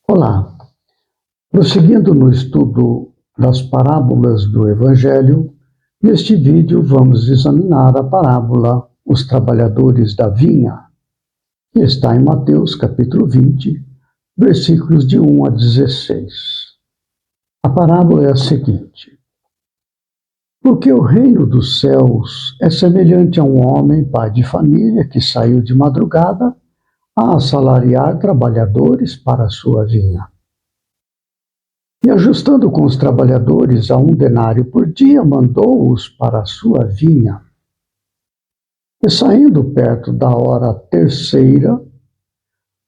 Olá, prosseguindo no estudo das parábolas do Evangelho, neste vídeo vamos examinar a parábola Os Trabalhadores da Vinha, que está em Mateus capítulo 20, versículos de 1 a 16. A parábola é a seguinte: porque o reino dos céus é semelhante a um homem, pai de família, que saiu de madrugada a assalariar trabalhadores para a sua vinha. E ajustando com os trabalhadores a 1 denário por dia, mandou-os para a sua vinha. E saindo perto da hora terceira,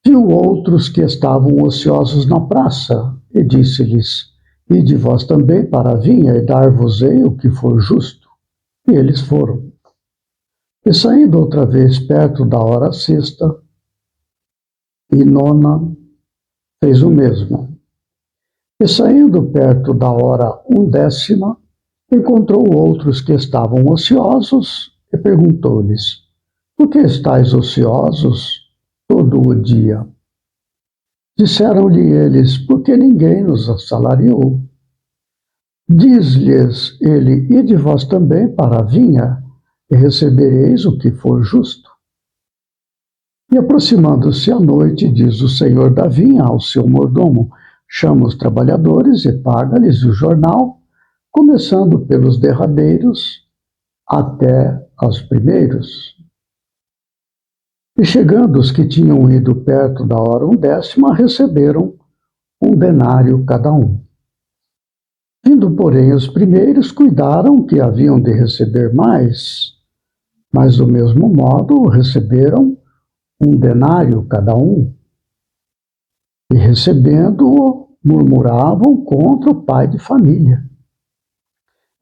viu outros que estavam ociosos na praça, e disse-lhes: ide vós também para a vinha, e dar-vos-ei o que for justo. E eles foram. E saindo outra vez perto da hora sexta e nona, fez o mesmo. E saindo perto da hora 10ª, encontrou outros que estavam ociosos e perguntou-lhes: por que estáis ociosos todo o dia? Disseram-lhe eles: porque ninguém nos assalariou. Diz-lhes ele: ide vós também para a vinha, e recebereis o que for justo. E aproximando-se a noite, diz o senhor da vinha ao seu mordomo: chama os trabalhadores e paga-lhes o jornal, começando pelos derradeiros até aos primeiros. E chegando os que tinham ido perto da hora 10ª, receberam 1 denário cada um. Vindo, porém, os primeiros, cuidaram que haviam de receber mais, mas do mesmo modo receberam 1 denário cada um. E recebendo-o, murmuravam contra o pai de família,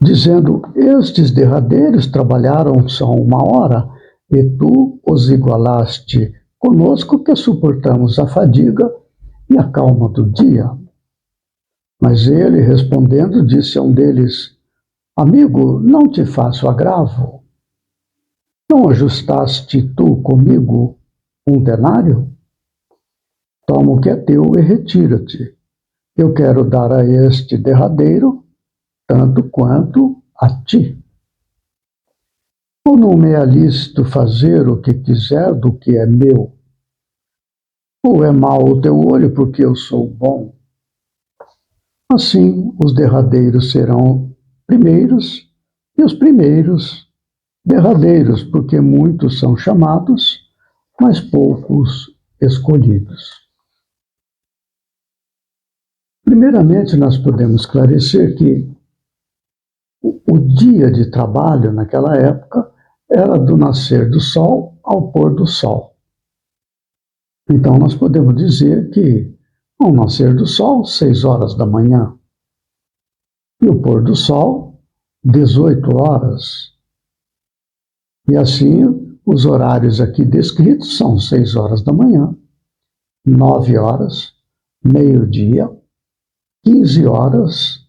dizendo: estes derradeiros trabalharam só 1 hora, e tu os igualaste conosco, que suportamos a fadiga e a calma do dia. Mas ele, respondendo, disse a um deles: amigo, não te faço agravo. Não ajustaste tu comigo 1 denário? Toma o que é teu e retira-te. Eu quero dar a este derradeiro tanto quanto a ti. Ou não me é lícito fazer o que quiser do que é meu? Ou é mau o teu olho porque eu sou bom? Assim, os derradeiros serão primeiros, e os primeiros derradeiros, porque muitos são chamados, mas poucos escolhidos. Primeiramente, nós podemos esclarecer que o dia de trabalho naquela época era do nascer do sol ao pôr do sol. Então, nós podemos dizer que ao nascer do sol, 6 horas da manhã, e o pôr do sol, 18 horas. E assim, os horários aqui descritos são 6 horas da manhã, 9 horas, meio-dia, 15 horas,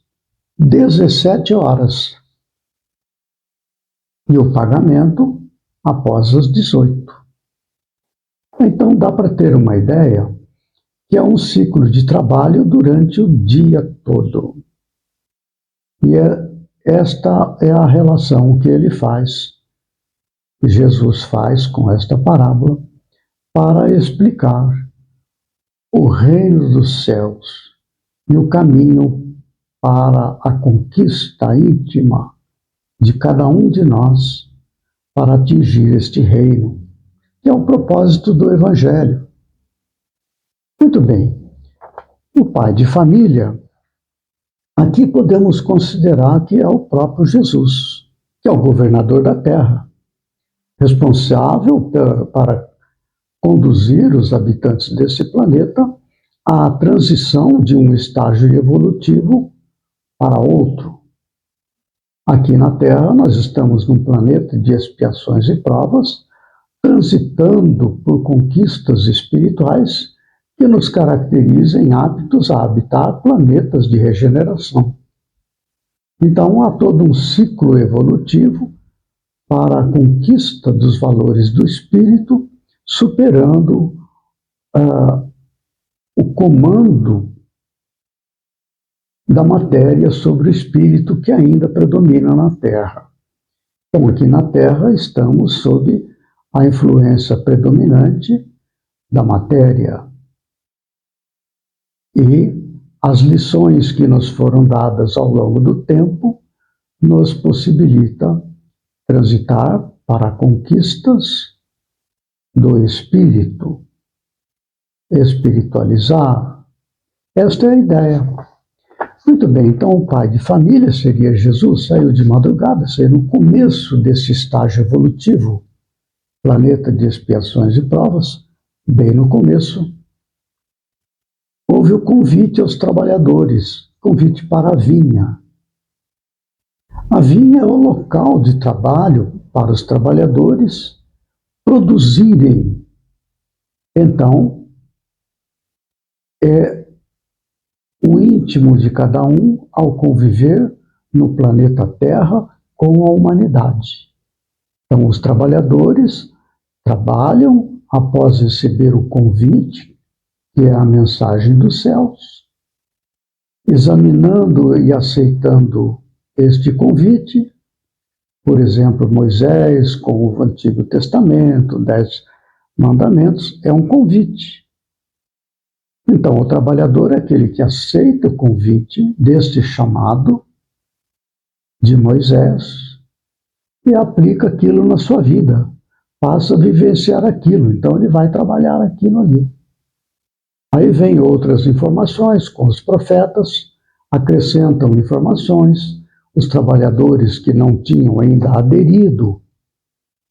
17 horas. E o pagamento após as 18. Então dá para ter uma ideia que é um ciclo de trabalho durante o dia todo. E esta é a relação que ele faz, que Jesus faz com esta parábola, para explicar o reino dos céus e o caminho para a conquista íntima de cada um de nós para atingir este reino, que é o propósito do Evangelho. Muito bem, o pai de família, aqui podemos considerar que é o próprio Jesus, que é o governador da terra, responsável para conduzir os habitantes desse planeta à transição de um estágio evolutivo para outro. Aqui na Terra, nós estamos num planeta de expiações e provas, transitando por conquistas espirituais que nos caracterizem aptos a habitar planetas de regeneração. Então, há todo um ciclo evolutivo para a conquista dos valores do espírito, superando o comando da matéria sobre o espírito que ainda predomina na Terra. Então, aqui na Terra, estamos sob a influência predominante da matéria. E as lições que nos foram dadas ao longo do tempo nos possibilita transitar para conquistas do espírito, espiritualizar. Esta é a ideia. Muito bem, então o pai de família seria Jesus, saiu de madrugada, saiu no começo desse estágio evolutivo, planeta de expiações e provas, bem no começo. Houve o convite aos trabalhadores, convite para a vinha. A vinha é o local de trabalho para os trabalhadores produzirem. Então, é o íntimo de cada um ao conviver no planeta Terra com a humanidade. Então, os trabalhadores trabalham após receber o convite, que é a mensagem dos céus, examinando e aceitando este convite, por exemplo, Moisés com o Antigo Testamento, 10 mandamentos, é um convite. Então, o trabalhador é aquele que aceita o convite deste chamado de Moisés e aplica aquilo na sua vida, passa a vivenciar aquilo, então ele vai trabalhar aquilo ali. Aí vem outras informações com os profetas, acrescentam informações, os trabalhadores que não tinham ainda aderido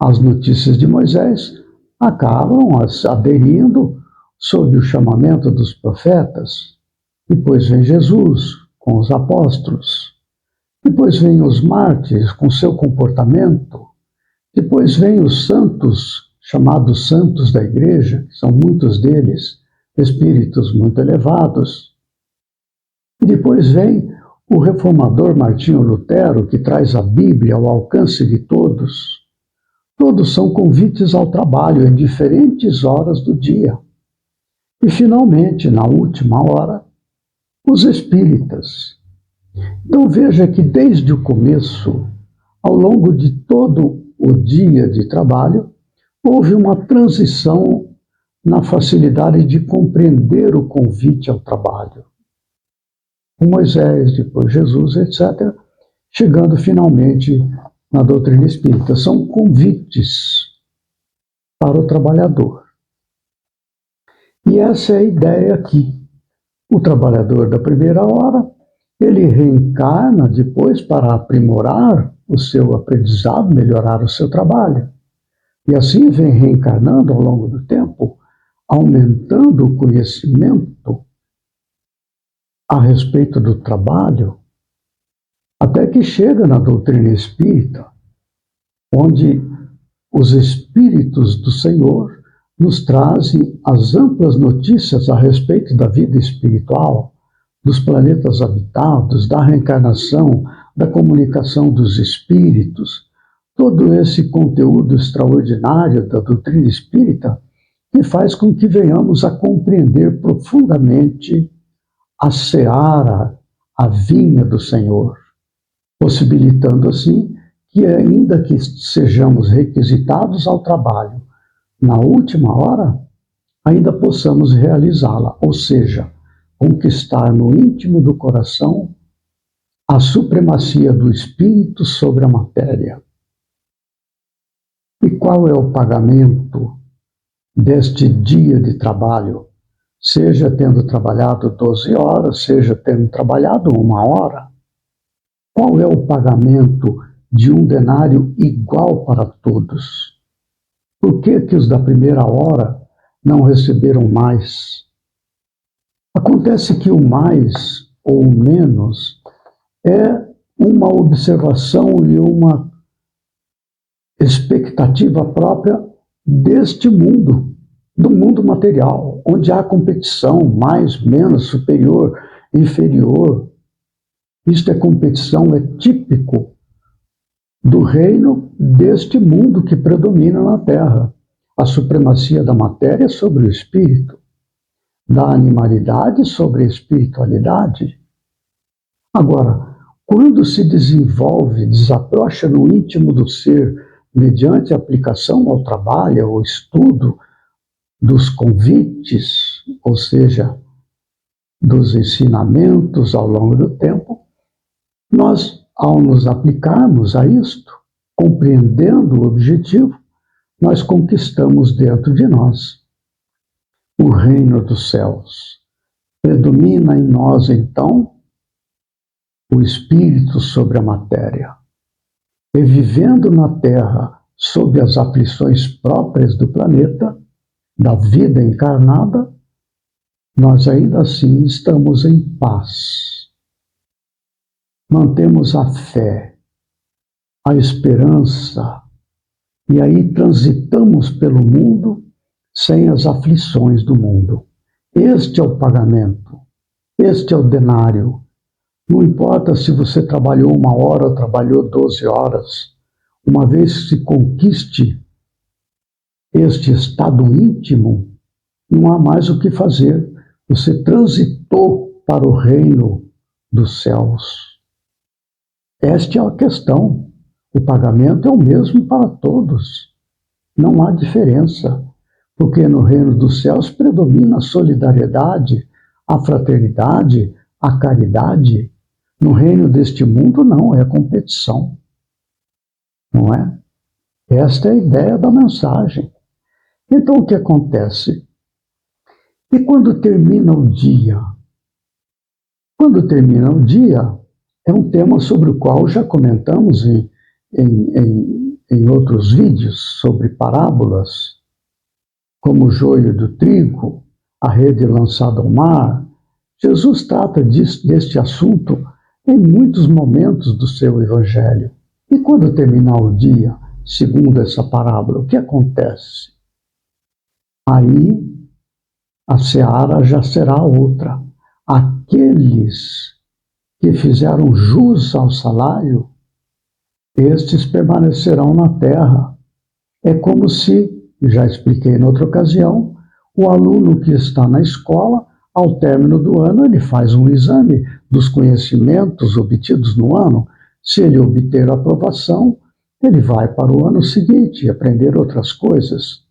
às notícias de Moisés acabam aderindo sob o chamamento dos profetas. Depois vem Jesus com os apóstolos. Depois vem os mártires com seu comportamento. Depois vem os santos, chamados santos da igreja, que são muitos deles espíritos muito elevados. E depois vem o reformador Martinho Lutero, que traz a Bíblia ao alcance de todos. Todos são convites ao trabalho em diferentes horas do dia. E, finalmente, na última hora, os espíritas. Então, veja que desde o começo, ao longo de todo o dia de trabalho, houve uma transição na facilidade de compreender o convite ao trabalho. Com Moisés, depois Jesus, etc., chegando finalmente na doutrina espírita. São convites para o trabalhador. E essa é a ideia aqui. O trabalhador da primeira hora, ele reencarna depois para aprimorar o seu aprendizado, melhorar o seu trabalho. E assim vem reencarnando ao longo do tempo, aumentando o conhecimento a respeito do trabalho, até que chega na doutrina espírita, onde os espíritos do Senhor nos trazem as amplas notícias a respeito da vida espiritual, dos planetas habitados, da reencarnação, da comunicação dos espíritos, todo esse conteúdo extraordinário da doutrina espírita que faz com que venhamos a compreender profundamente a seara, a vinha do Senhor, possibilitando assim que, ainda que sejamos requisitados ao trabalho na última hora, ainda possamos realizá-la, ou seja, conquistar no íntimo do coração a supremacia do espírito sobre a matéria. E qual é o pagamento deste dia de trabalho? Seja tendo trabalhado 12 horas, seja tendo trabalhado 1 hora. Qual é o pagamento de um denário igual para todos? Por que os da primeira hora não receberam mais? Acontece que o mais ou o menos é uma observação e uma expectativa própria deste mundo, do mundo material, onde há competição, mais, menos, superior, inferior. Isto é competição, é típico do reino deste mundo que predomina na Terra, a supremacia da matéria sobre o espírito. da animalidade sobre a espiritualidade. Agora, quando se desenvolve, desabrocha no íntimo do ser, mediante a aplicação ao trabalho, ao estudo dos convites, ou seja, dos ensinamentos ao longo do tempo, nós, ao nos aplicarmos a isto, compreendendo o objetivo, nós conquistamos dentro de nós o reino dos céus. Predomina em nós, então, o espírito sobre a matéria. E vivendo na Terra sob as aflições próprias do planeta, da vida encarnada, nós ainda assim estamos em paz. Mantemos a fé, a esperança, e aí transitamos pelo mundo sem as aflições do mundo. Este é o pagamento, este é o denário. Não importa se você trabalhou 1 hora ou trabalhou 12 horas, uma vez que se conquiste este estado íntimo, não há mais o que fazer. Você transitou para o reino dos céus. Esta é a questão. O pagamento é o mesmo para todos. Não há diferença, porque no reino dos céus predomina a solidariedade, a fraternidade, a caridade. No reino deste mundo, não, é competição. Não é? Esta é a ideia da mensagem. Então, o que acontece? E quando termina o dia? Quando termina o dia, é um tema sobre o qual já comentamos em outros vídeos, sobre parábolas, como o joio do trigo, a rede lançada ao mar. Jesus trata deste assunto em muitos momentos do seu evangelho. E quando terminar o dia, segundo essa parábola, o que acontece? Aí a seara já será outra. Aqueles que fizeram jus ao salário, estes permanecerão na terra. É como se, já expliquei em outra ocasião, o aluno que está na escola, ao término do ano, ele faz um exame dos conhecimentos obtidos no ano. Se ele obter aprovação, ele vai para o ano seguinte aprender outras coisas.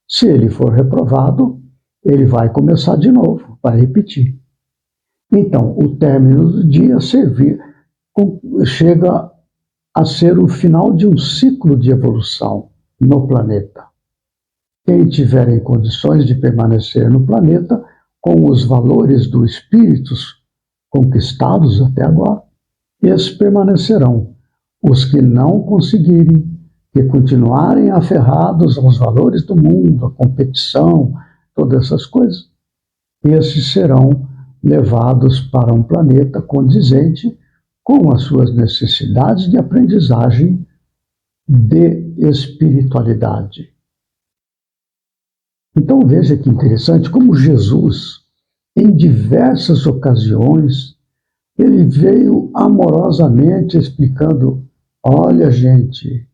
Se ele for reprovado, ele vai começar de novo, vai repetir. Então, o término do dia chega a ser o final de um ciclo de evolução no planeta. Quem tiver em condições de permanecer no planeta com os valores do espíritos conquistados até agora, esses permanecerão. Os que não conseguirem, que continuarem aferrados aos valores do mundo, à competição, todas essas coisas, esses serão levados para um planeta condizente com as suas necessidades de aprendizagem de espiritualidade. Então veja que interessante como Jesus, em diversas ocasiões, ele veio amorosamente explicando: olha, gente,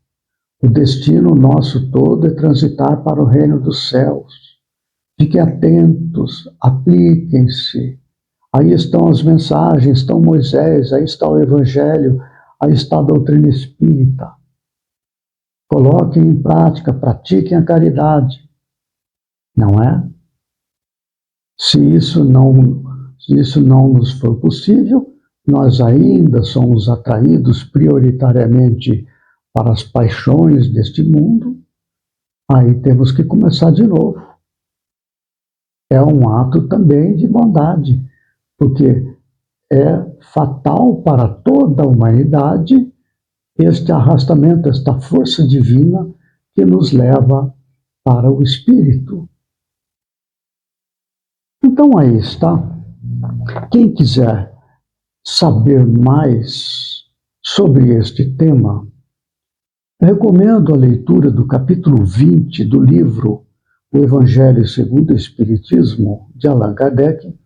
o destino nosso todo é transitar para o reino dos céus. Fiquem atentos, apliquem-se. Aí estão as mensagens, estão Moisés, aí está o Evangelho, aí está a doutrina espírita. Coloquem em prática, pratiquem a caridade. Não é? Se isso não nos for possível, nós ainda somos atraídos prioritariamente para as paixões deste mundo, aí temos que começar de novo. É um ato também de bondade, porque é fatal para toda a humanidade este arrastamento, esta força divina que nos leva para o espírito. Então aí está. Quem quiser saber mais sobre este tema, recomendo a leitura do capítulo 20 do livro O Evangelho segundo o Espiritismo, de Allan Kardec,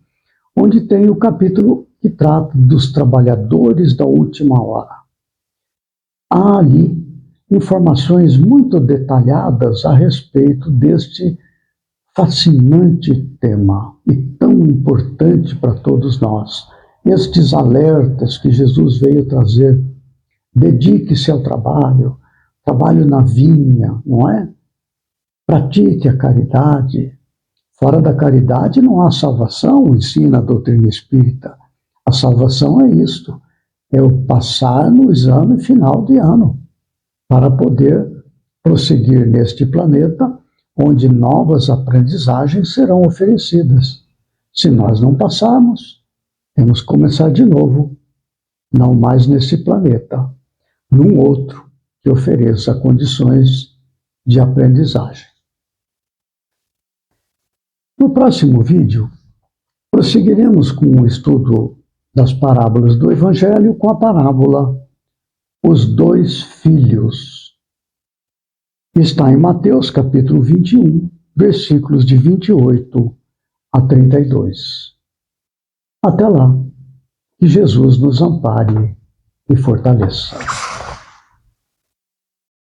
onde tem o capítulo que trata dos trabalhadores da última hora. Há ali informações muito detalhadas a respeito deste fascinante tema e tão importante para todos nós. Estes alertas que Jesus veio trazer. Dedique-se ao trabalho, trabalho na vinha, não é? Pratique a caridade. Fora da caridade não há salvação, ensina a doutrina espírita. A salvação é isto, é o passar no exame final de ano, para poder prosseguir neste planeta, onde novas aprendizagens serão oferecidas. Se nós não passarmos, temos que começar de novo, não mais nesse planeta, num outro que ofereça condições de aprendizagem. No próximo vídeo, prosseguiremos com o estudo das parábolas do Evangelho com a parábola Os Dois Filhos. Está em Mateus capítulo 21, versículos de 28 a 32. Até lá, que Jesus nos ampare e fortaleça.